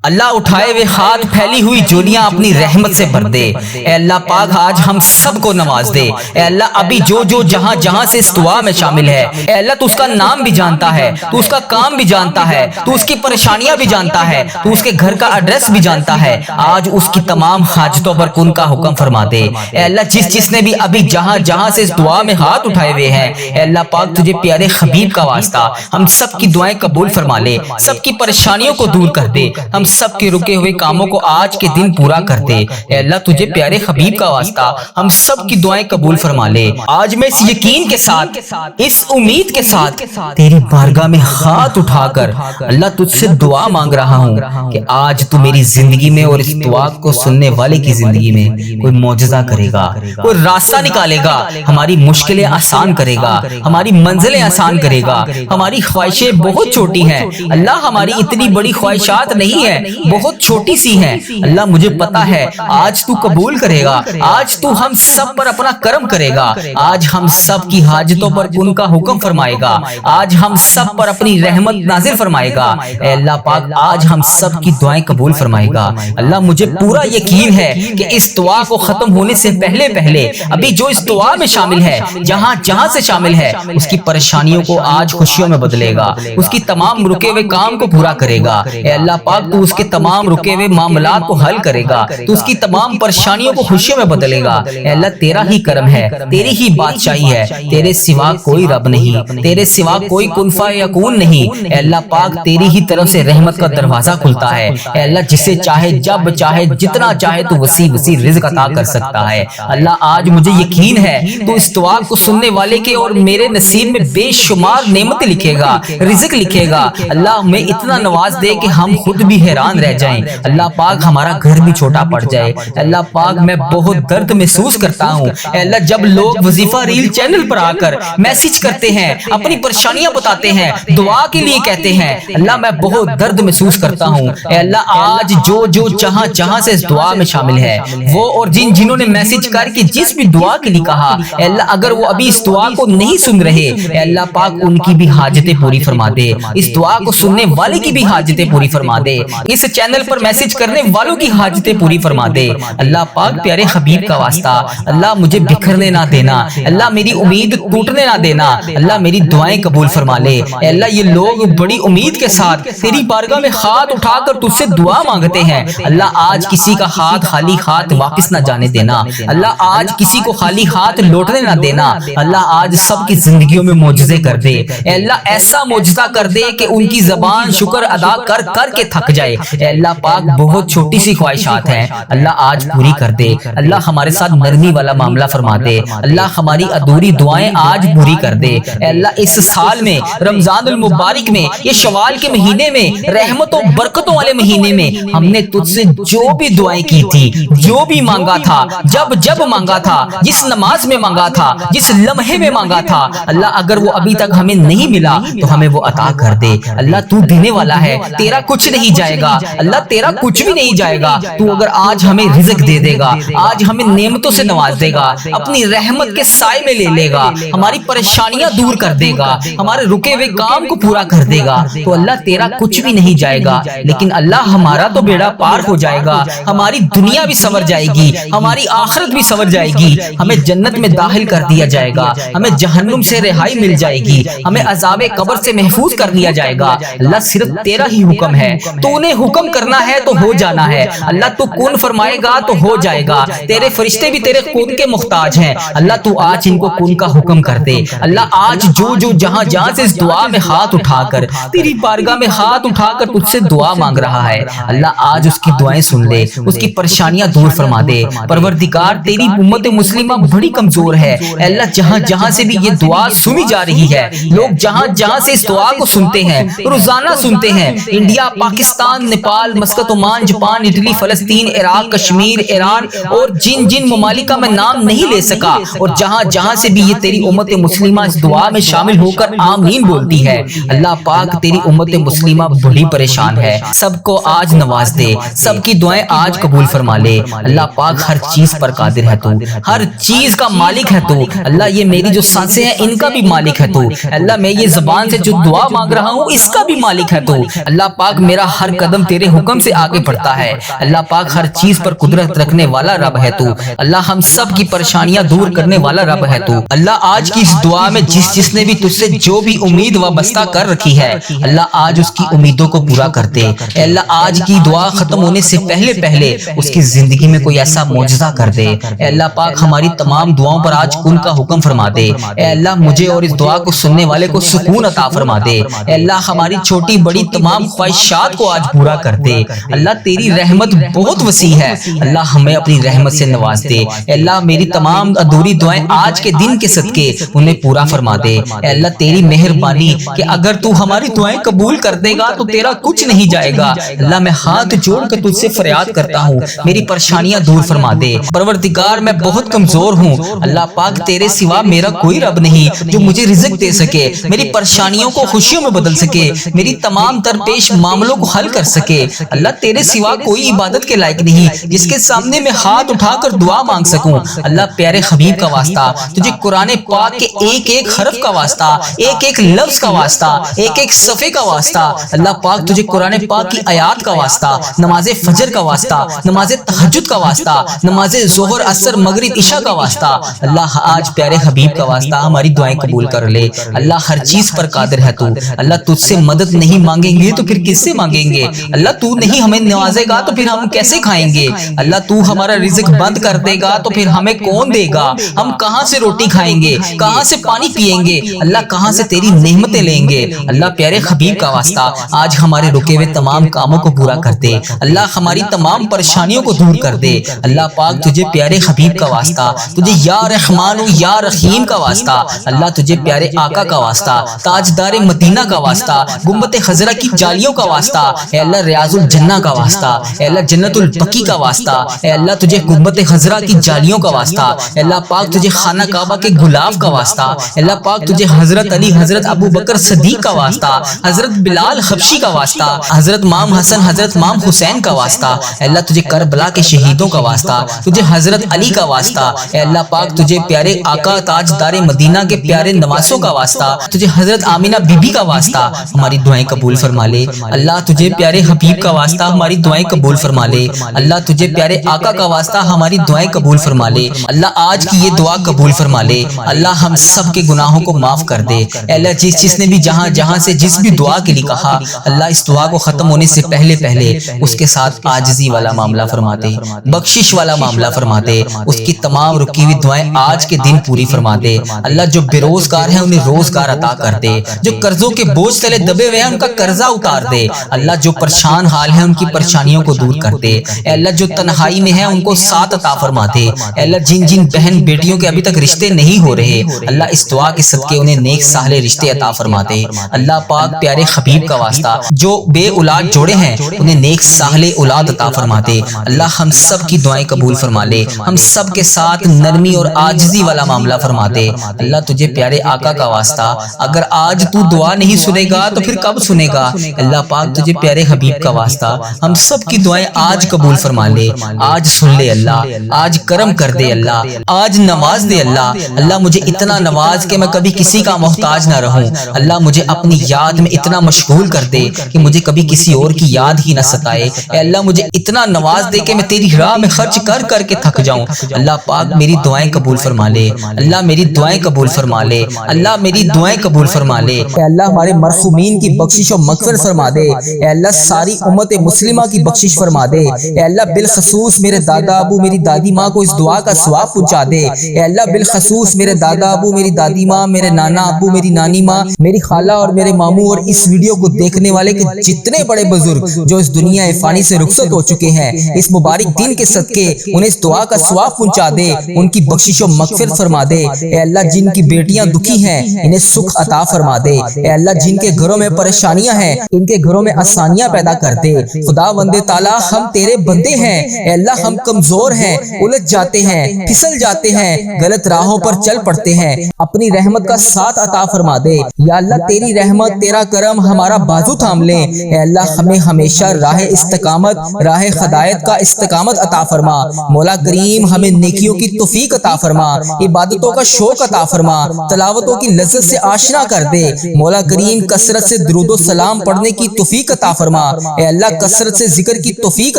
اللہ اٹھائے ہوئے ہاتھ پھیلی ہوئی جولیاں اپنی رحمت سے بھر دے۔ اے اللہ پاک آج ہم سب کو نواز دے۔ اے اللہ ابھی جو جہاں جہاں سے اس دعا میں شامل ہے، اے اللہ تو اس کا نام بھی جانتا ہے، تو اس کا کام بھی جانتا ہے، تو اس کی پریشانیاں بھی جانتا ہے، تو اس کے گھر کا ایڈریس بھی جانتا ہے۔ آج اس کی تمام حاجتوں پر کن کا حکم فرما دے۔ اے اللہ جس نے بھی ابھی جہاں جہاں سے اس دعا میں ہاتھ اٹھائے ہوئے ہیں، اے اللہ پاک تجھے پیارے حبیب کا واسطہ ہم سب کی دعائیں قبول فرما لے، سب کی پریشانیوں کو دور کر دے، ہم سب کے رکے ہوئے کاموں کو آج کے دن پورا کر دے۔ اے اللہ تجھے پیارے حبیب کا واسطہ ہم سب کی دعائیں قبول فرما لے۔ آج میں اس یقین کے ساتھ، اس امید کے ساتھ تیری بارگاہ میں ہاتھ اٹھا کر اللہ تجھ سے دعا مانگ رہا ہوں کہ آج تو میری زندگی میں اور اس دعا کو سننے والے کی زندگی میں کوئی معجزہ کرے گا، کوئی راستہ نکالے گا، ہماری مشکلیں آسان کرے گا، ہماری منزلیں آسان کرے گا۔ ہماری خواہشیں بہت چھوٹی ہیں اللہ، ہماری اتنی بڑی خواہشات نہیں ہیں، بہت چھوٹی سی ہیں اللہ، مجھے پتا ہے آج تو قبول کرے گا، آج تو ہم سب پر اپنا کرم کرے گا، آج ہم سب کی حاجتوں پر ان کا حکم فرمائے گا، آج ہم سب پر اپنی رحمت نازل فرمائے گا۔ اے اللہ پاک آج ہم سب کی دعائیں قبول فرمائے گا اللہ، مجھے پورا یقین ہے کہ اس دعا کو ختم ہونے سے پہلے ابھی جو اس دعا میں شامل ہے، جہاں جہاں سے شامل ہے، اس کی پریشانیوں کو آج خوشیوں میں بدلے گا، اس کی تمام رکے ہوئے کام کو پورا کرے گا۔ اے اللہ پاک تو اس کے تمام رکے ہوئے معاملات کو حل کرے گا، تو اس کی تمام پریشانیوں کو خوشیوں میں بدلے گا۔ اے اللہ تیرا ہی کرم ہے، تیری ہی بادشاہی ہے، تیرے سوا کوئی رب نہیں، تیرے سوا کوئی کن فیکون نہیں۔ اے اللہ پاک تیری ہی طرف سے رحمت کا دروازہ کھلتا ہے۔ اے اللہ جسے چاہے جب چاہے جتنا چاہے تو وسیع رزق عطا کر سکتا ہے۔ اللہ آج مجھے یقین ہے تو اس دعا کو سننے والے کے اور میرے نصیب میں بے شمار نعمتیں لکھے گا، رزق لکھے گا۔ اللہ ہمیں اتنا نواز دے کہ ہم خود بھی حیران رہ جائیں۔ اللہ پاک ہمارا گھر بھی چھوٹا پڑ جائے۔ اللہ پاک میں بہت درد محسوس کرتا ہوں اے اللہ، جب لوگ وظیفہ ریل چینل پر آ کر میسج کرتے ہیں، اپنی پریشانیاں بتاتے ہیں، دعا کے لیے کہتے ہیں، اللہ میں بہت درد محسوس کرتا ہوں۔ اے اللہ آج جو جہاں جہاں سے اس دعا میں شامل ہے، وہ اور جنہوں نے میسج کر کے جس بھی دعا کے لیے کہا، اے اللہ اگر وہ ابھی اس دعا کو نہیں سن رہے، اے اللہ پاک ان کی بھی حاجتیں پوری فرما دے، اس دعا کو سننے والے کی بھی حاجتیں پوری فرما دے، اس چینل پر میسج کرنے والوں کی حاجتیں پوری فرما دے۔ اللہ پاک پیارے حبیب کا واسطہ اللہ مجھے بکھرنے نہ دینا، اللہ میری امید ٹوٹنے نہ دینا، اللہ میری دعائیں قبول فرما لے۔ اے اللہ یہ لوگ بڑی امید کے ساتھ تیری بارگاہ میں ہاتھ اٹھا کر تجھ سے دعا مانگتے ہیں اللہ، آج کسی کا ہاتھ خالی ہاتھ واپس نہ جانے دینا اللہ، آج کسی کو خالی ہاتھ لوٹنے نہ دینا اللہ، آج سب کی زندگیوں میں معجزے کر دے اے اللہ، ایسا معجزہ کر دے کہ ان کی زبان شکر ادا کر کر کے تھک جائے۔ اے اللہ پاک بہت چھوٹی سی خواہشات ہیں اللہ، آج پوری کر دے اللہ، ہمارے ساتھ نرمی والا معاملہ فرما دے اللہ، ہماری ادھوری دعائیں آج پوری کر دے اے اللہ۔ اس سال میں رمضان المبارک میں، یہ شوال کے مہینے میں، رحمتوں برکتوں والے مہینے میں ہم نے تجھ سے جو بھی دعائیں کی تھی، جو بھی مانگا تھا، جب مانگا تھا، جس نماز میں مانگا تھا، جس لمحے میں مانگا تھا اللہ، اگر وہ ابھی تک ہمیں نہیں ملا تو ہمیں وہ عطا کر دے اللہ، تو دینے والا ہے، تیرا کچھ نہیں جائے گا اللہ، تیرا کچھ بھی نہیں جائے گا۔ تو اگر آج ہمیں رزق دے دے گا، آج ہمیں نعمتوں سے نواز دے گا، اپنی رحمت کے سائے میں لے لے گا، ہماری پریشانیاں دور کر دے گا، ہمارے رکے ہوئے کام کو پورا کر دے گا، تو اللہ تیرا کچھ بھی نہیں جائے گا، لیکن اللہ ہمارا تو بیڑا پار ہو جائے گا، ہماری دنیا بھی سنور جائے گی، ہماری آخرت بھی سنور جائے گی، ہمیں جنت میں داخل کر دیا جائے گا، ہمیں جہنم سے رہائی مل جائے گی، ہمیں عذاب قبر سے محفوظ کر لیا جائے گا اللہ، صرف تیرا ہی حکم ہے، تو نے حکم کرنا ہے تو ہو جانا ہے اللہ، تو کون فرمائے گا تو ہو جائے گا، تیرے فرشتے بھی تیرے کون کے محتاج ہیں اللہ، تو آج ان کو کون کا حکم کر دے اللہ، آج جو جہاں جہاں سے اس دعا میں ہاتھ اٹھا کر تیری بارگاہ میں ہاتھ اٹھا کر تجھ سے دعا مانگ رہا ہے اللہ، آج اس کی دعائیں سن لے، اس کی پریشانیاں دور فرما دے۔ پروردگار تیری امت مسلمہ بڑی کمزور ہے اے اللہ، جہاں جہاں سے بھی یہ دعا سنی جا رہی ہے، لوگ جہاں جہاں سے اس دعا کو سنتے ہیں، روزانہ سنتے ہیں، India, Pakistan, Nepal, Muscat, Oman, Japan, Italy, فلسطین، عراق، کشمیر، ایران اور جن ممالک کا میں نام نہیں لے سکا، اور جہاں جہاں سے بھی یہ تیری امت مسلمہ اس دعا میں شامل ہو کر آمین بولتی ہے اللہ پاک، تیری امت مسلمہ بڑی پریشان ہے، سب کو آج نواز دے، سب کی دعائیں آج قبول فرما لے اللہ پاک، ہر چیز پر قادر ہے تو، ہر چیز کا مالک ہے تو اللہ، یہ میری جو سانسیں ہیں ان کا بھی مالک ہے تو اللہ، میں یہ زبان سے جو دعا مانگ رہا ہوں اس کا بھی مالک ہے تو اللہ پاک، میرا ہر قدم قدم تیرے حکم سے آگے بڑھتا ہے۔ اللہ پاک ہر چیز پر قدرت رکھنے والا رب ہے تو، اللہ ہم سب کی پریشانیاں دور کرنے والا رب ہے تو۔ اللہ آج کی اس دعا میں جس نے بھی تجھ سے جو بھی امید وابستہ کر رکھی ہے، اللہ آج اس کی امیدوں کو پورا کر دے۔ اے اللہ آج کی دعا ختم ہونے سے پہلے اس کی زندگی میں کوئی ایسا معجزہ کر دے۔ اے اللہ پاک ہماری تمام دعاؤں پر آج کن کا حکم فرما دے۔ اے اللہ مجھے اور اس دعا کو سننے والے کو سکون عطا فرما دے۔ اے اللہ ہماری چھوٹی بڑی تمام خواہشات کو آج پورا کر دے۔ اللہ تیری رحمت بہت وسیع ہے، اللہ ہمیں اپنی رحمت سے نواز دے۔ اے اللہ میری تمام ادھوری دعائیں آج کے دن کے صدقے انہیں پورا فرما دے۔ اے اللہ تیری مہربانی کہ اگر تو ہماری دعائیں قبول کر دے گا تو تیرا کچھ نہیں جائے گا۔ اللہ میں ہاتھ جوڑ کر تجھ سے فریاد کرتا ہوں، میری پریشانیاں دور فرما دے۔ پروردگار میں بہت کمزور ہوں، اللہ پاک تیرے سوا میرا کوئی رب نہیں جو مجھے رزق دے سکے، میری پریشانیوں کو خوشیوں میں بدل سکے، میری تمام درپیش معاملوں کو حل کر سکے۔ اللہ تیرے سوا کوئی عبادت کے لائق نہیں جس کے سامنے میں ہاتھ اٹھا کر دعا مانگ سکوں۔ اللہ پیارے حبیب کا واسطہ، تجھے قرآن پاک کے ایک ایک حرف کا واسطہ، ایک ایک لفظ کا واسطہ، ایک ایک صفحے کا واسطہ، اللہ پاک تجھے قرآن پاک کی آیات کا واسطہ، نماز فجر کا واسطہ، نماز تہجد کا واسطہ، نماز ظہر عصر مغرب عشاء کا واسطہ، اللہ آج پیارے حبیب کا واسطہ ہماری دعائیں قبول کر لے۔ اللہ ہر چیز پر قادر ہے تو، اللہ تجھ سے مدد نہیں مانگیں گے تو پھر کس سے مانگیں گے؟ اللہ تو نہیں ہمیں نوازے گا تو پھر ہم کیسے کھائیں گے؟ اللہ تو ہمارا رزق بند کر دے گا تو پھر ہمیں کون دے گا؟ ہم کہاں سے روٹی کھائیں گے؟ کہاں سے پانی پیئیں گے؟ اللہ کہاں سے تیری نعمتیں لیں گے؟ اللہ پیارے حبیب کا واسطہ آج ہمارے رکے ہوئے تمام کاموں کو پورا کر دے۔ اللہ ہماری تمام پریشانیوں کو دور کر دے۔ اللہ پاک تجھے پیارے حبیب کا واسطہ، تجھے یا رحمان و یا رحیم کا واسطہ، اللہ تجھے پیارے آقا کا واسطہ، تاجدار مدینہ کا واسطہ، گنبد خضرا کی جالیوں کا واسطہ، اے اللہ ریاض الجنہ کا واسطہ، اے اللہ جنت البقیع کا واسطہ، اے اللہ تجھے گنبد خضرا کی جالیوں کا واسطہ، اے اللہ پاک تجھے خانہ کعبہ کے غلاف کا واسطہ، اے اللہ پاک تجھے حضرت علی، حضرت ابو بکر صدیق کا واسطہ، حضرت بلال حبشی کا واسطہ، حضرت مام حسن، حضرت مام حسین کا واسطہ، اے اللہ تجھے کربلا کے شہیدوں کا واسطہ، تجھے حضرت علی کا واسطہ، اے اللہ پاک تجھے پیارے آقا تاجدار مدینہ کے پیارے نواسوں کا واسطہ، تجھے حضرت آمینہ بی بی کا واسطہ، ہماری دعائیں قبول فرما لے۔ اللہ تجھے پیارے حبیب کا واسطہ ہماری دعائیں قبول فرما لے۔ اللہ تجھے پیارے آقا کا واسطہ ہماری دعائیں قبول فرما لے۔ اللہ آج کی یہ دعا قبول فرما لے۔ اللہ ہم سب کے گناہوں کو معاف کر دے۔ اے اللہ جس نے بھی جہاں سے جس بھی دعا کے لیے کہا، اللہ اس دعا کو ختم ہونے سے پہلے اس کے ساتھ عاجزی والا معاملہ فرما دے، بخشش والا معاملہ فرما دے، اس کی تمام رکی ہوئی دعائیں آج کے دن پوری فرما دے۔ اللہ جو بے روزگار ہیں انہیں روزگار عطا کر دے، جو قرضوں کے بوجھ تلے دبے ہوئے ہیں ان کا قرضہ اتار دے۔ اللہ جو پریشان حال ہیں ان کی پریشانیوں کو دور کر دے۔ اے اللہ جو تنہائی میں ہیں ان کو ساتھ عطا فرما دے۔ اے اللہ جن بہن بیٹیوں کے ابھی تک رشتے نہیں ہو رہے، اللہ اس دعا کے صدقے انہیں نیک صالح رشتے عطا فرما دے۔ اللہ پاک پیارے حبیب کا واسطہ جو بے اولاد جوڑے ہیں انہیں نیک صالح اولاد عطا فرما دے۔ اللہ ہم سب کی دعائیں قبول فرما لے، ہم سب کے ساتھ نرمی اور عاجزی والا معاملہ فرما دے۔ اللہ تجھے پیارے آقا کا واسطہ اگر آج تو دعا نہیں سنے گا تو پھر کب سنے گا؟ اللہ پاک تجھے پیارے حبیب کا واسطہ ہم سب کی دعائیں آج قبول فرما لے، آج سن لے اللہ، آج کرم کر دے اللہ، آج نواز دے اللہ۔ اللہ مجھے اتنا نواز کہ میں کبھی کسی کا محتاج نہ رہوں۔ اللہ مجھے اپنی یاد میں اتنا مشغول کر دے کہ مجھے کبھی کسی اور کی یاد ہی نہ ستائے۔ اے اللہ مجھے اتنا نواز دے کہ میں تیری راہ میں خرچ کر کے تھک جاؤں۔ اللہ پاک میری دعائیں قبول فرما لے، اللہ میری دعائیں قبول فرما لے، اللہ میری دعائیں قبول فرما لے۔ اے اللہ ہمارے مرحومین کی بخشش و مغفرت فرما دے۔ اے اللہ ساری امت مسلمہ کی بخشش فرما دے۔ اے اللہ بالخصوص میرے دادا ابو میری دادی ماں کو اس دعا کا ثواب پہنچا دے۔ اے اللہ بالخصوص میرے دادا ابو میری دادی ماں، میرے نانا ابو میری نانی ماں، میری خالہ اور میرے ماموں اور اس ویڈیو کو دیکھنے والے کے جتنے بڑے بزرگ جو اس دنیا فانی سے رخصت ہو چکے ہیں، اس مبارک دن کے صدقے انہیں اس دعا کا ثواب پہنچا دے، ان کی بخشش و مغفرت فرما دے۔ اے اللہ جن کی بیٹیاں دکھی ہیں انہیں سکھ عطا فرما دے۔ اے اللہ جن کے گھروں میں پریشانیاں ہیں ان کے گھروں میں آسانیاں پیدا کر دے۔ خدا بندے تعالیٰ ہم تیرے بندے ہیں، اے اللہ ہم کمزور ہیں، الجھ جاتے ہیں، پھسل جاتے ہیں، غلط راہوں پر چل پڑتے ہیں، اپنی رحمت کا ساتھ عطا فرما دے۔ یا اللہ تیری رحمت تیرا کرم ہمارا بازو تھام لے۔ اے اللہ ہمیں ہمیشہ راہ استقامت، راہ ہدایت کا استقامت عطا فرما۔ مولا کریم ہمیں نیکیوں کی توفیق عطا فرما، عبادتوں کا شوق عطا فرما، تلاوتوں کی لذت سے آشنا کر دے۔ مولا کریم کثرت سے درود و سلام پڑھنے کی توفیق عطا فرما۔ اے اللہ کثرت سے ذکر کی توفیق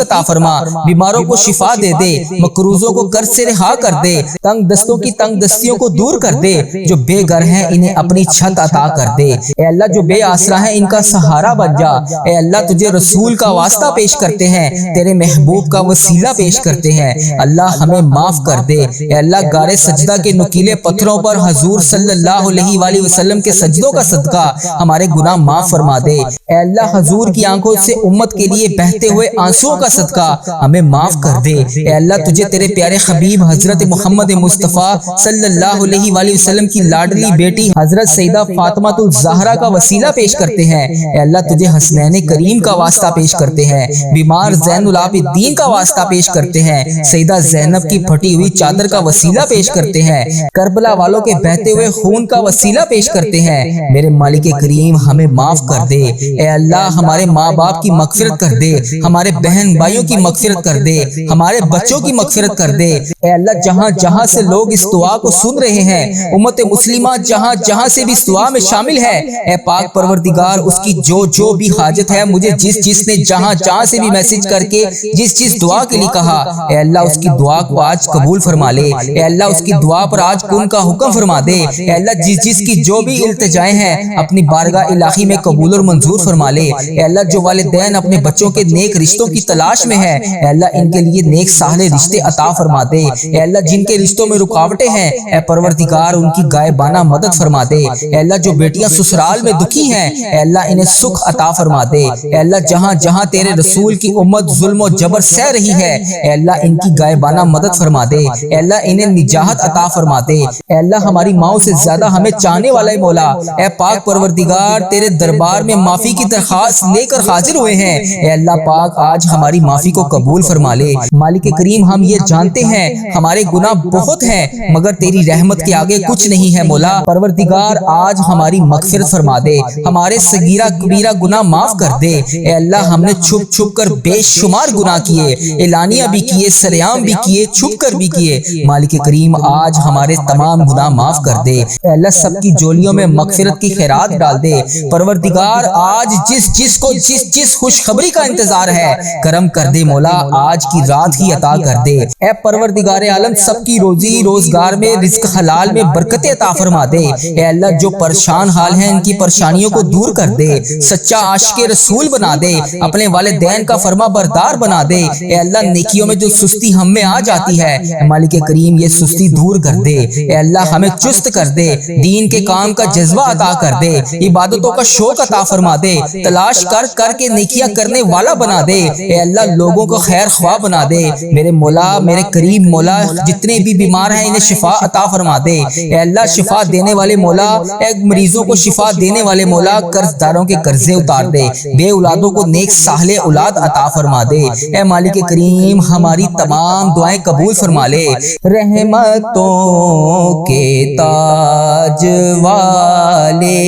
عطا فرما، بیماروں کو شفا دے دے، مقروضوں کو قرض سے رہا کر دے، تنگ دستوں کی تنگ دستیوں کو دور کر دے، جو بے گھر ہیں انہیں اپنی چھت عطا کر دے، اے اللہ جو بے آسرا ہیں ان کا سہارا بن جا، اے اللہ تجھے رسول کا واسطہ پیش کرتے ہیں، تیرے محبوب کا وسیلہ پیش کرتے ہیں، اللہ ہمیں معاف کر دے، اے اللہ غار سجدہ کے نکیلے پتھروں پر حضور صلی اللہ علیہ وآلہ وسلم کے سجدوں کا صدقہ ہمارے گناہ معاف فرما دے، اے اللہ حضور کی آنکھوں سے امت کے لیے بہتے ہوئے آنسوؤں کا صدقہ ہمیں معاف کر دے، اے اللہ تجھے تیرے پیارے حبیب حضرت محمد مصطفیٰ صلی اللہ علیہ وآلہ وسلم کی لاڈلی بیٹی حضرت سیدہ فاطمہ الزہرا کا وسیلہ پیش کرتے ہیں، اے اللہ تجھے حسنین کریم کا واسطہ پیش کرتے ہیں، بیمار زین العابدین کا واسطہ پیش کرتے ہیں، سیدہ زینب کی پھٹی ہوئی چادر کا وسیلہ پیش کرتے ہیں، کربلا والوں کے بہتے ہوئے خون کا وسیلہ پیش کرتے ہیں، میرے مالک کریم ہمیں معاف کر دے، اے اللہ ہمارے ماں باپ کی مغفرت کر دے، ہمارے بہن بھائیوں کی مغفرت کر دے، ہمارے بچوں کی مغفرت کر دے، اے اللہ جہاں جہاں سے لوگ اس دعا کو سن رہے ہیں، امت مسلمہ جہاں جہاں سے بھی اس دعا میں شامل ہے، اے پاک پروردگار اس کی جو بھی حاجت ہے، مجھے جس نے جہاں جہاں سے بھی میسج کر کے جس دعا کے لیے کہا، اے اللہ اس کی دعا کو آج قبول فرما لے، اے اللہ اس کی دعا پر آج کن کا حکم فرما دے، اے اللہ جس کی جو بھی التجائیں ہیں اپنی بارگاہ الہی میں قبول اور منظور فرما لے، اے اللہ جو والدین اپنے بچوں کے نیک رشتوں کی تلاش میں ہے، اے اللہ ان کے لیے نیک صالح رشتے عطا فرما دے، اے اللہ جن کے رشتوں میں رکاوٹیں ہیں اے پروردگار ان کی غائبانہ مدد فرما دے، اے اللہ جو بیٹیاں سسرال میں دکھی ہیں اے اللہ انہیں سکھ عطا فرما دے، اے اللہ جہاں جہاں تیرے رسول کی امت ظلم و جبر سہ رہی ہے اے اللہ ان کی غائبانہ مدد فرما دے، اے اللہ انہیں نجات عطا فرما دے، اے اللہ ہماری ماؤں سے زیادہ ہمیں چاہنے والا مولا اے پاک پروردگار تیرے دربار میں معافی کی درخواست لے کر حاضر ہوئے ہیں، اے اللہ پاک آج ہماری معافی کو قبول فرما لے، مالک کریم ہم یہ جانتے ہیں ہمارے گناہ بہت ہیں مگر تیری رحمت کے آگے کچھ نہیں ہے مولا، پروردگار آج ہماری مغفرت فرما دے، ہمارے صغیرہ کبیرہ گناہ معاف کر دے، اے اللہ ہم نے چھپ چھپ کر بے شمار گناہ کیے، اعلانیہ بھی کیے، سریعام بھی کیے، چھپ کر بھی کیے، مالک کریم آج ہمارے تمام گناہ معاف کر دے، اے اللہ سب کی جولیوں میں مغفرت کی خیرات ڈال دے، پروردگار آج جس کو جس خوشخبری کا انتظار ہے کرم کر دے مولا، آج کی رات ہی عطا کر دے، اے پروردگار عالم سب کی روزی روزگار میں رزق حلال میں برکت عطا فرما دے، اے اللہ جو پریشان حال ہیں ان کی پریشانیوں کو دور کر دے، سچا عاشق رسول بنا دے، اپنے والدین کا فرما بردار بنا دے، اے اللہ نیکیوں میں جو سستی ہم میں آ جاتی ہے مالک کریم یہ سستی دور کر دے، اے اللہ ہمیں چست کر دے، دین کے کام کا جذبہ عطا کر دے، عبادتوں کا شوق عطا فرما دے، تلاش کر کے نیکیاں کرنے والا بنا دے، اے اللہ لوگوں کو خیر خواہ بنا دے، میرے مولا میرے کریم مولا جتنے بھی بیمار ہیں انہیں شفا عطا فرما دے، اے اللہ شفا دینے والے مولا، اے مریضوں کو شفا دینے والے مولا، قرض داروں کے قرضے اتار دے، بے اولادوں کو نیک صالح اولاد عطا فرما دے، اے مالک کریم ہماری تمام دعائیں قبول فرما لے، رحمتوں کے تاج والے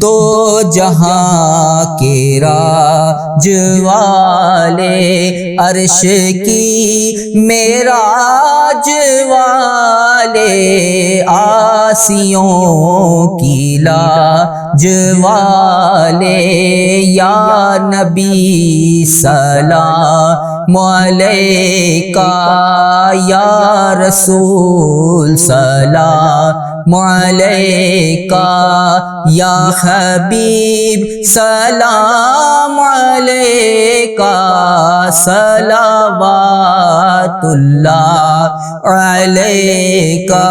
دو جہاں کے راج والے عرش کی معراج والے آسیوں کی لاج والے یا نبی سلام علیکہ یا رسول سلام علیکہ یا حبیب سلام علیکہ صلوات اللہ علیکہ،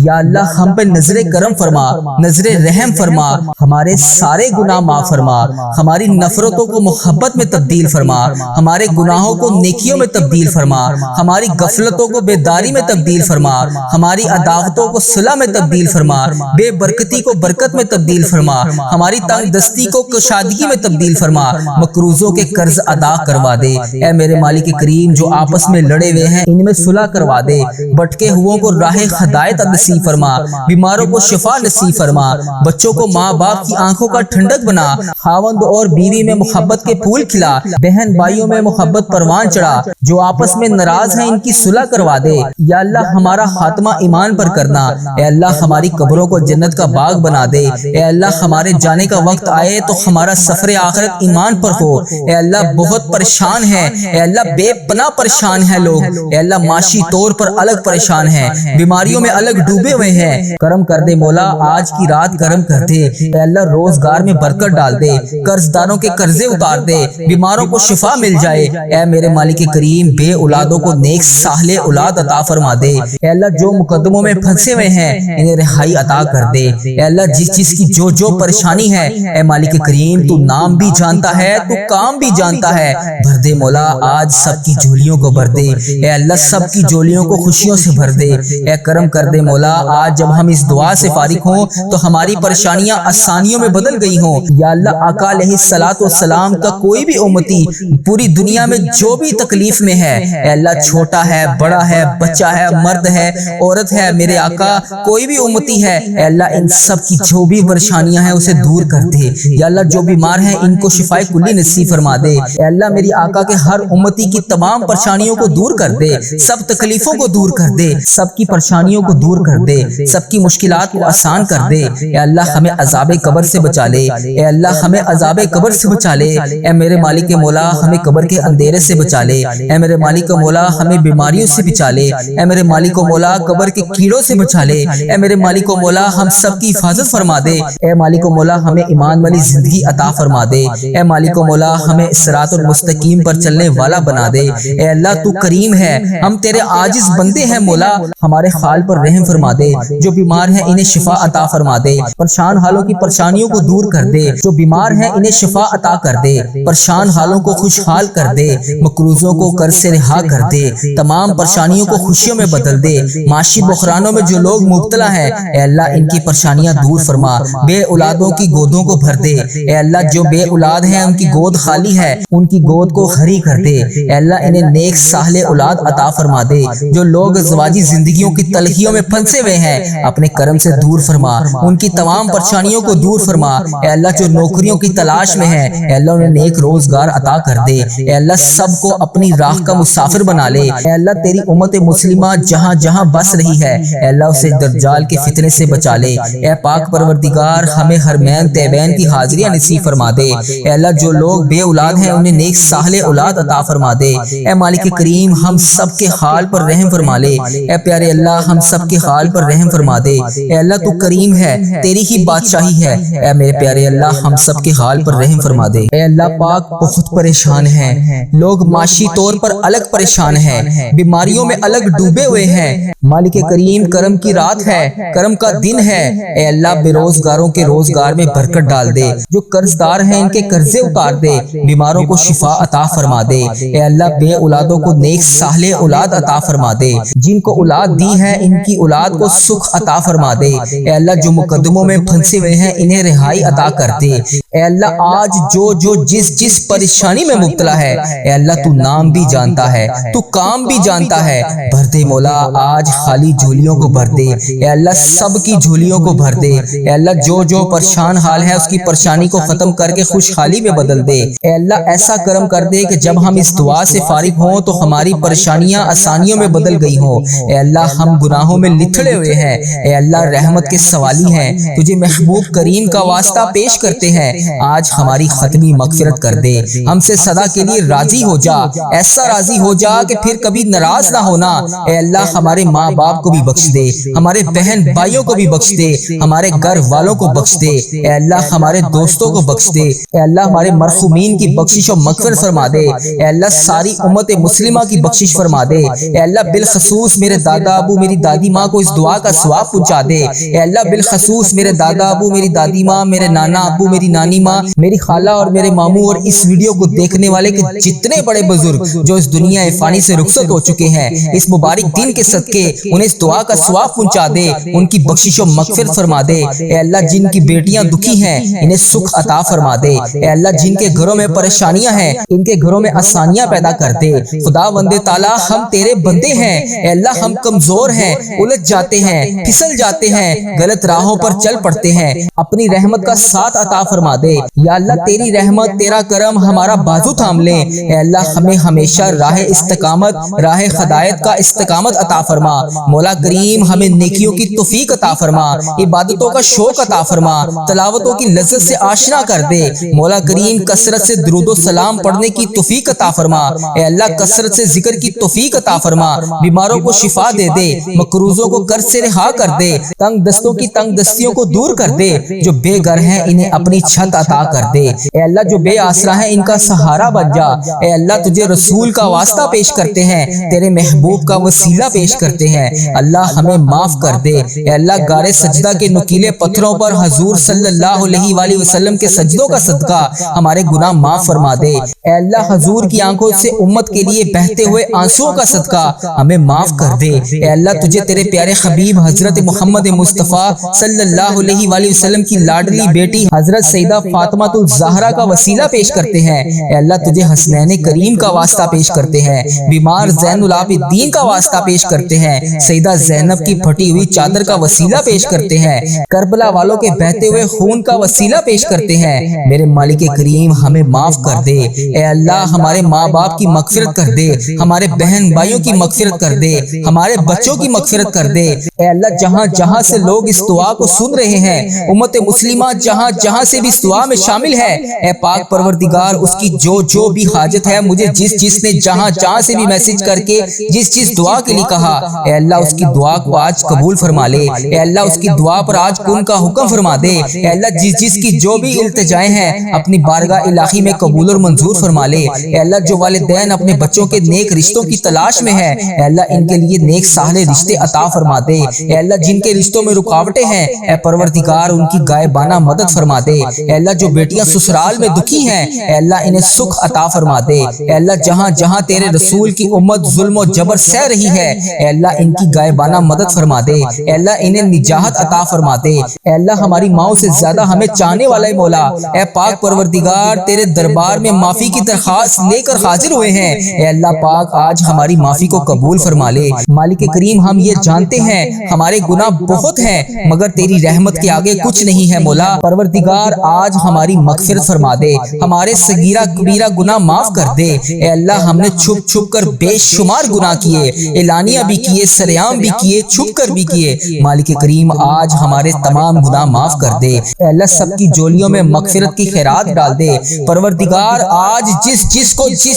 یا اللہ ہم پہ نظر کرم فرما، نظر رحم فرما، ہمارے سارے گناہ معاف فرما، ہماری نفرتوں کو محبت میں تبدیل فرما، ہمارے گناہوں کو نیکیوں میں تبدیل فرما، ہماری غفلتوں کو بیداری میں تبدیل فرما، ہماری عداوتوں کو صلح میں تبدیل فرما، بے برکتی کو برکت میں تبدیل فرما، ہماری تنگ دستی کو کشادگی میں تبدیل فرما، مقروضوں کے قرض ادا کروا دے، اے میرے مالک کریم جو آپس میں لڑے ہوئے ہیں ان میں صلح کروا دے، بھٹکے ہوئے روحوں کو راہ ہدایت نصیب فرما، بیماروں کو شفا نصیب فرما، بچوں کو ماں باپ کی آنکھوں کا ٹھنڈک بنا، خاوند اور بیوی میں محبت کے پھول کھلا، بہن بھائیوں میں محبت پروان چڑھا، جو آپس میں ناراض ہیں ان کی صلح کروا دے۔ یا اللہ ہمارا خاتمہ ایمان پر کرنا، اے اللہ ہماری قبروں کو جنت کا باغ بنا دے، اے اللہ ہمارے جانے کا وقت آئے تو ہمارا سفر آخرت ایمان پر ہو۔ اے اللہ بہت پریشان ہے، اے اللہ بے پناہ پریشان ہے لوگ، اے اللہ معاشی طور پر الگ پریشان ہیں، بیماریوں میں الگ ڈوبے ہوئے ہیں، کرم کر دے مولا، آج کی رات کرم کر دے، اے اللہ روزگار میں برکت ڈال دے، قرض داروں کے قرضے اتار دے، بیماروں کو شفا مل جائے، اے میرے مالک کریم بے اولادوں کو نیک صالح اولاد عطا فرما دے، اے اللہ جو مقدموں میں پھنسے ہوئے ہیں انہیں رہائی عطا کر دے، اے اللہ جس چیز کی جو پریشانی ہے اے مالک کریم تو نام بھی جانتا ہے، تو کام بھی جانتا ہے، بھر دے مولا، آج سب کی جھولیوں کو بھر دے، اے اللہ سب کی جھولیوں کو خوشیوں سے بھر دے، اے کرم کر دے مولا، آج جب ہم اس دعا سے فارغ ہوں تو ہماری پریشانیاں آسانیوں میں بدل گئی ہوں، یا اللہ آقا علیہ الصلوۃ والسلام کا کوئی بھی امتی پوری دنیا میں جو بھی تکلیف میں ہے، اے اللہ چھوٹا ہے بڑا ہے بچہ ہے مرد ہے عورت ہے، میرے آقا کوئی بھی امتی ہے، اے اللہ ان سب کی جو بھی پریشانیاں ہیں اسے دور کر دے، یا اللہ جو بیمار ہیں ان کو شفائے کلی نصیب فرما دے، اے اللہ میری آقا کے ہر امتی کی تمام پریشانیوں کو دور کر دے، سب تکلیفوں کو دور کر دے، سب کی پریشانیوں کو دور کر دے، سب کی مشکلات کو آسان کر دے، اے اللہ ہمیں عذاب قبر سے بچا لے، اے اللہ ہمیں عذاب قبر سے بچا لے، اے میرے مالک مولا ہمیں قبر کے اندھیرے سے بچا لے، اے میرے مالک مولا ہمیں بیماریوں سے بچا لے، اے میرے مالک مولا قبر کے کیڑوں سے بچا لے، اے میرے مالک مولا ہم سب کی حفاظت فرما دے، اے مالک مولا ہمیں ایمان والی زندگی عطا فرما دے، اے مالک مولا ہمیں صراط المستقیم پر چلنے والا بنا دے، اے اللہ تو کریم ہے، ہم تیرے عاجز بندے ہیں مولا، ہمارے حال پر رحم فرما دے، جو بیمار ہیں انہیں شفا عطا فرما دے، پریشان حالوں کی پریشانیوں کو دور کر دے، جو بیمار ہیں انہیں شفا عطا کر دے، پریشان حالوں کو خوشحال کر دے، مقروضوں کو قرض سے رہا کر دے، تمام پریشانیوں کو خوشیوں میں بدل دے، معاشی بحرانوں میں جو لوگ مبتلا ہیں اے اللہ ان کی پریشانیاں دور فرما، بے اولادوں کی گودوں کو بھر دے، اے اللہ جو بے اولاد ہیں ان کی گود خالی ہے ان کی گود کو ہری کر دے، اے اللہ انہیں نیک صالح اولاد عطا فرما دے، جو لوگ ازواجی زندگیوں کی تلخیوں میں پھنسے ہوئے ہیں اپنے کرم سے دور فرما، ان کی تمام پریشانیوں کو دور فرما، اے اللہ جو نوکریوں کی تلاش میں ہیں اے اللہ انہیں نیک روزگار عطا کر دے، اے اللہ سب کو اپنی راہ کا مسافر بنا لے، اے اللہ تیری امت مسلمہ جہاں جہاں بس رہی ہے اے اللہ اسے دجال کے فتنے سے بچا لے، اے پاک پروردگار ہمیں حرمین طیبین کی حاضریاں نصیب فرما دے، اے اللہ جو لوگ بے اولاد ہیں انہیں نیک صالح اولاد عطا فرما دے، اے مالک کریم ہم سب کے حال پر رحم فرما لے، اے پیارے اللہ ہم سب کے حال پر رحم فرما دے، اے اللہ تو کریم ہے تیری ہی بادشاہی ہے، اے میرے پیارے اللہ ہم سب کے حال پر رحم فرما دے، اے اللہ پاک بہت پریشان ہیں لوگ، معاشی طور پر الگ پریشان ہیں، بیماریوں میں الگ ڈوبے ہوئے ہیں، مالک کریم کرم کی رات ہے کرم کا دن ہے، اے اللہ بے روزگاروں کے روزگار میں برکت ڈال دے، جو قرض دار ہیں ان کے قرضے اتار دے، بیماروں کو شفا عطا فرما دے، اے اللہ بے اولادوں کو نیک صالح اولاد عطا فرما دے، جن کو اولاد دی ہے ان کی اولاد کو سکھ عطا فرما دے، اے اللہ جو مقدموں میں پھنسے ہوئے ہیں انہیں رہائی عطا کر دے، اے اللہ آج جو جس پریشانی میں مبتلا ہے اے اللہ تو نام بھی جانتا ہے تو کام بھی جانتا ہے، بھر دے مولا آج خالی جھولیوں کو بھر دے، اے اللہ سب کی جھولیوں کو بھر دے، اے اللہ جو پریشان حال ہے اس کی پریشانی کو ختم کر کے خوشحالی میں بدل دے، اے اللہ ایسا کرم کر دے کہ جب ہم اس دعا سے فارغ ہوں تو ہماری پریشانیاں آسانیوں میں بدل گئی ہوں، اے اللہ ہم گناہوں میں لتھڑے ہوئے ہیں، اے اللہ رحمت کے سوالی ہیں، تجھے محبوب کریم کا واسطہ پیش کرتے ہیں، آج ہماری ختمی مغفرت کر دے، ہم سے صدا کے لیے راضی ہو جا، ایسا راضی ہو جا کہ پھر کبھی ناراض نہ ہونا، اے اللہ ہمارے ماں باپ کو بھی بخش دے، ہمارے بہن بھائیوں کو بھی بخش دے، ہمارے گھر والوں کو بخش دے، اے اللہ ہمارے دوستوں کو بخش دے، اے اللہ ہمارے مرحومین کی بخشش و مغفرت فرما دے، اے اللہ ساری امت مسلمہ کی بخشش فرما دے، اے اللہ بالخصوص میرے دادا ابو میری دادی ماں کو اس دعا کا ثواب پہنچا دے، اے اللہ بالخصوص میرے دادا ابو میری دادی ماں میرے نانا ابو میری نانی ماں میری خالہ اور میرے ماموں اور اس ویڈیو کو دیکھنے والے کے جتنے بڑے بزرگ جو اس دنیا فانی سے رخصت ہو چکے ہیں اس مبارک دن کے صدقے انہیں اس دعا کا ثواب پہنچا دے، ان کی بخشش و مغفرت فرما دے، اے اللہ جن کی بیٹیاں دکھی ہیں انہیں سکھ عطا فرما دے، اے اللہ جن کے گھروں میں پریشانیاں ہیں ان کے گھروں میں آسانیاں پیدا کر دے، خدا وند تعالی ہم تیرے بندے ہیں، اے اللہ ہم ہم کمزور ہیں، الجھ جاتے ہیں، پھسل جاتے ہیں، غلط راہوں پر چل پڑتے ہیں، اپنی رحمت کا ساتھ عطا فرما دے۔ یا اللہ تیری رحمت، تیرا کرم ہمارا بازو تھام لے۔ اے اللہ ہمیں ہمیشہ راہ استقامت، راہ ہدایت کا استقامت عطا فرما۔ مولا کریم ہمیں نیکیوں کی توفیق عطا فرما، عبادتوں کا شوق عطا فرما، تلاوتوں کی لذت سے آشنا کر دے۔ مولا کریم کثرت سے درود و سلام پڑھنے کی توفیق عطا فرما۔ اے اللہ کثرت سے ذکر کی توفیق عطا فرما، بیماروں کو شفا دے دے، مقروضوں کو قرض سے رہا کر دے، تنگ دستوں کی تنگ دستیوں کو دور کر دے، جو بے گھر ہیں انہیں اپنی چھت عطا کر دے۔ اے اللہ جو بے آسرا ہیں ان کا سہارا بن جا۔ اے اللہ تجھے رسول کا واسطہ پیش کرتے ہیں، تیرے محبوب کا وسیلہ پیش کرتے ہیں، اللہ ہمیں معاف کر دے۔ اے اللہ غار سجدہ کے نکیلے پتھروں پر حضور صلی اللہ علیہ وآلہ وسلم کے سجدوں کا صدقہ ہمارے گناہ معاف فرما دے۔ اے اللہ حضور کی آنکھوں سے امت کے لیے بہتے ہوئے آنسوؤں کا صدقہ ہمیں معاف کر دے۔ اے اللہ تجھے تیرے پیارے حبیب حضرت محمد مصطفیٰ صلی اللہ علیہ وآلہ وسلم کی لاڈلی بیٹی حضرت سیدہ فاطمہ الزہرا کا وسیلہ پیش کرتے ہیں۔ اے اللہ تجھے حسنین کریم کا واسطہ پیش کرتے ہیں، بیمار زین العابدین کا واسطہ پیش کرتے ہیں، سیدہ زینب کی پھٹی ہوئی چادر کا وسیلہ پیش کرتے ہیں، کربلا والوں کے بہتے ہوئے خون کا وسیلہ پیش کرتے ہیں۔ میرے مالک کریم ہمیں معاف کر دے۔ اے اللہ ہمارے ماں باپ کی مغفرت کر دے، ہمارے بہن بھائیوں کی مغفرت کر دے، ہمارے بچوں کی مغفرت کر دے۔ اے اللہ جہاں جہاں سے لوگ اس دعا کو سن رہے ہیں، امت مسلمہ جہاں جہاں سے بھی اس دعا میں شامل ہے، اے پاک پروردگار اس کی جو جو بھی حاجت ہے، مجھے جس نے جہاں جہاں سے بھی میسج کر کے جس دعا کے لیے کہا، اے اللہ اس کی دعا کو آج قبول فرما لے۔ اے اللہ اس کی دعا پر آج کن کا حکم فرما دے۔ اے اللہ جس کی جو بھی التجائیں ہیں اپنی بارگاہ الہی میں قبول اور منظور فرما لے۔ اے اللہ جو والدین اپنے بچوں کے نیک رشتوں کی تلاش میں ہے، اے اللہ ان کے لیے نیک صالح رشتے عطا فرما دے۔ اے اللہ جن کے رشتوں میں رکاوٹیں ہیں، اے پروردگار ان کی غائبانہ مدد فرما دے۔ اے اللہ جو بیٹیاں سسرال میں دکھی ہیں، اے اللہ انہیں سکھ عطا فرما دے۔ اے اللہ جہاں جہاں تیرے رسول کی امت ظلم و جبر سہ رہی ہے، اے اللہ ان کی غائبانہ مدد فرما دے۔ اے اللہ انہیں نجات عطا فرما دے۔ اے اللہ ہماری ماؤں سے زیادہ ہمیں چاہنے والا مولا، اے پاک پروردگار تیرے دربار میں معافی کی درخواست لے کر حاضر ہوئے ہیں۔ اے اللہ پاک آج ہماری معافی کو قبول فرما لے۔ مالک کریم ہم یہ جانتے ہیں ہمارے گناہ بہت ہیں، مگر تیری رحمت کے آگے کچھ نہیں ہے مولا۔ پروردگار آج ہماری مغفرت فرما دے، ہمارے صغیرہ کبیرہ گناہ معاف کر دے۔ اے اللہ ہم نے چھپ چھپ کر بے شمار گناہ کیے، اعلانیہ بھی کیے، سریعام بھی کیے، چھپ کر بھی کیے۔ مالک کریم آج ہمارے تمام گناہ معاف کر دے۔ اے اللہ سب کی جولیوں میں مغفرت کی خیرات ڈال دے۔ پروردگار آج جس کو